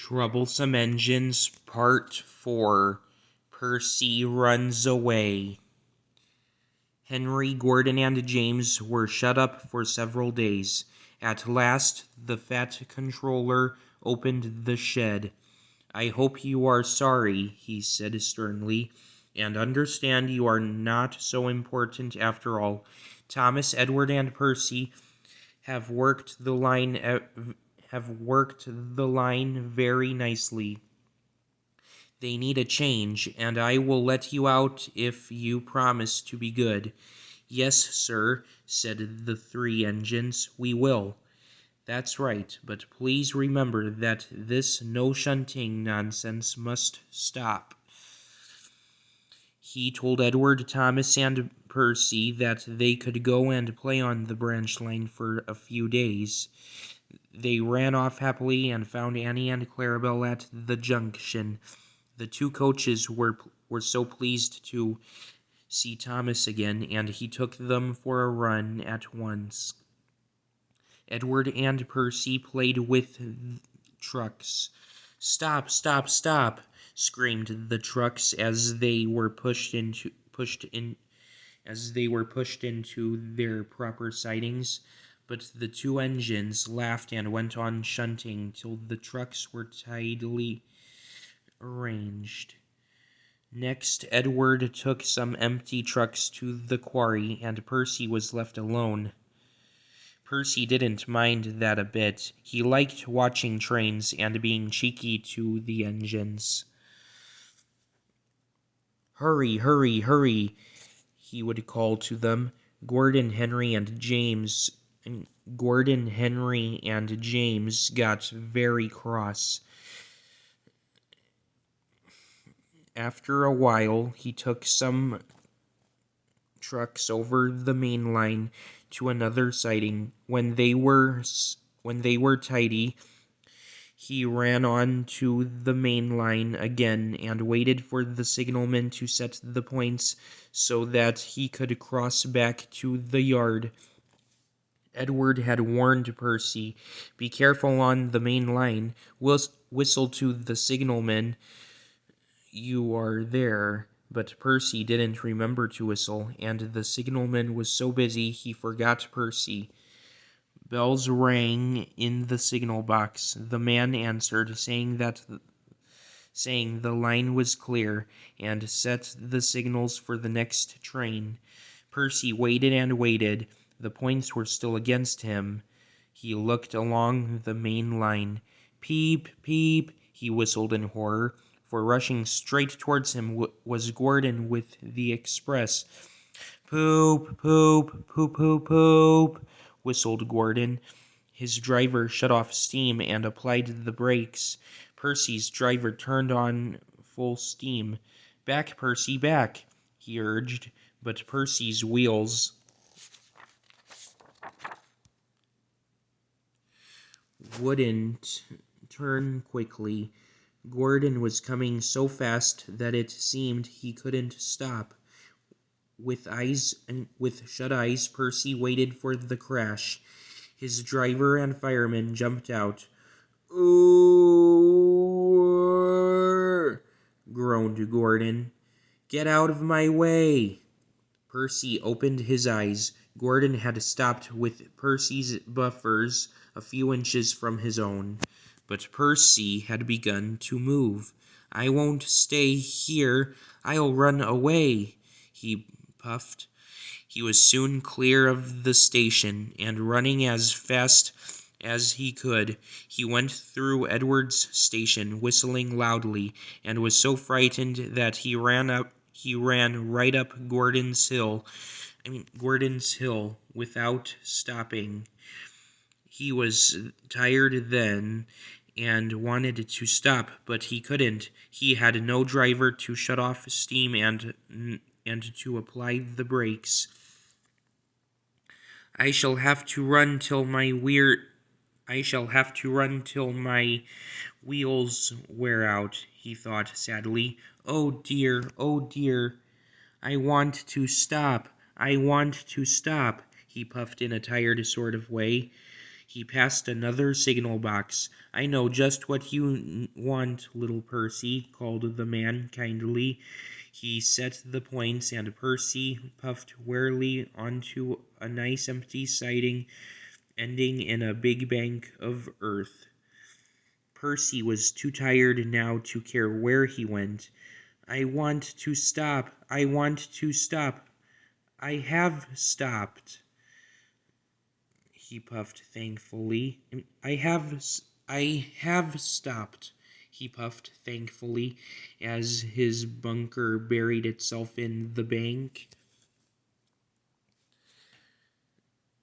Troublesome Engines Part 4 Percy Runs Away. Henry, Gordon, and James were shut up for several days. At last, the fat controller opened the shed. "I hope you are sorry," he said sternly, "and understand you are not so important after all. Thomas, Edward, and Percy have worked the line very nicely. They need a change, and I will let you out if you promise to be good." "Yes, sir," said the three engines, "we will." "That's right, but please remember that this no-shunting nonsense must stop." He told Edward, Thomas, and Percy that they could go and play on the branch line for a few days. They ran off happily and found Annie and Clarabelle at the junction. The two coaches were so pleased to see Thomas again, and he took them for a run at once. Edward and Percy played with trucks. "Stop, stop, stop!" screamed the trucks as they were pushed into their proper sidings. But the two engines laughed and went on shunting till the trucks were tidily arranged. Next, Edward took some empty trucks to the quarry, and Percy was left alone. Percy didn't mind that a bit. He liked watching trains and being cheeky to the engines. "Hurry, hurry, hurry," he would call to them. Gordon, Henry, and James got very cross. After a while, he took some trucks over the main line to another siding. When they were tidy, he ran on to the main line again and waited for the signalman to set the points so that he could cross back to the yard. Edward had warned Percy, "Be careful on the main line. Whistle to the signalman you are there." But Percy didn't remember to whistle, and the signalman was so busy he forgot Percy. Bells rang in the signal box. The man answered, saying the line was clear, and set the signals for the next train. Percy waited and waited. The points were still against him. He looked along the main line. "Peep, peep," he whistled in horror, for rushing straight towards him was Gordon with the express. "Poop, poop, poop, poop, poop," whistled Gordon. His driver shut off steam and applied the brakes. Percy's driver turned on full steam. "Back, Percy, back," he urged, but Percy's wheels wouldn't turn quickly. Gordon was coming so fast that it seemed he couldn't stop. With shut eyes, Percy waited for the crash. His driver and fireman jumped out. "Ooh!" groaned Gordon. "Get out of my way!" Percy opened his eyes. Gordon had stopped with Percy's buffers a few inches from his own. But Percy had begun to move. "I won't stay here. I'll run away," he puffed. He was soon clear of the station, and running as fast as he could, he went through Edward's station, whistling loudly, and was so frightened that he ran right up Gordon's Hill without stopping. He was tired then and wanted to stop, but he couldn't. He had no driver to shut off steam and to apply the brakes. I shall have to run till my wheels wear out," he thought sadly. Oh dear, I want to stop, he puffed in a tired sort of way. He passed another signal box. "I know just what you want, little Percy," called the man kindly. He set the points, and Percy puffed wearily onto a nice empty siding, ending in a big bank of earth. Percy was too tired now to care where he went. "I want to stop. I want to stop. I have stopped," he puffed thankfully. I have stopped," he puffed thankfully, as his bunker buried itself in the bank.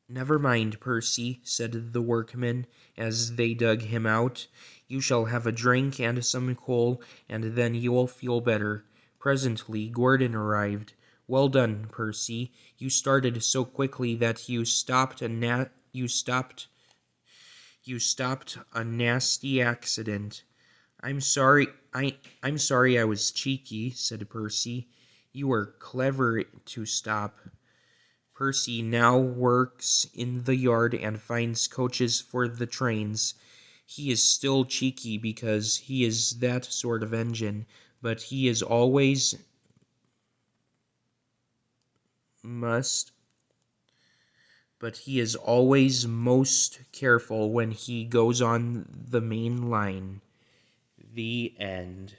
"Never mind, Percy," said the workmen, as they dug him out. "You shall have a drink and some coal, and then you'll feel better." Presently Gordon arrived. "Well done, Percy. You started so quickly that you stopped a nasty accident." "I'm sorry. I'm sorry I was cheeky," said Percy. "You were clever to stop." Percy now works in the yard and finds coaches for the trains. He is still cheeky because he is that sort of engine, but he is always must but he is always most careful when he goes on the main line. The end.